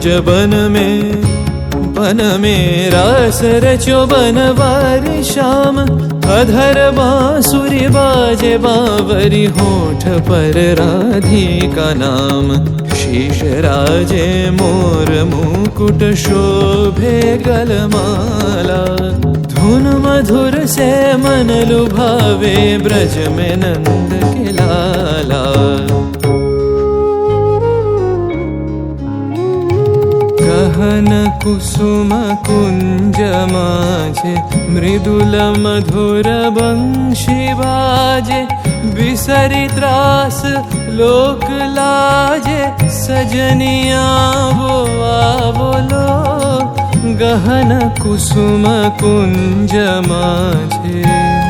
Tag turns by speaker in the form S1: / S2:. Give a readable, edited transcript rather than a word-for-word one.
S1: ब्रज बन में रास रचो बनवारी श्याम। अधर बांसुरी बाजे बावरी होठ पर राधिका नाम। शीश राजे मोर मुकुट शोभे गलमाला। धुन मधुर से मन लुभावे ब्रज में नंद के लाला। गहन कुसुम कुंज माझे मृदुल मधुर बंशी बाजे। बिसरी त्रास लोक लाजे सजनिया वो बोलो। गहन कुसुम कुंज माझे।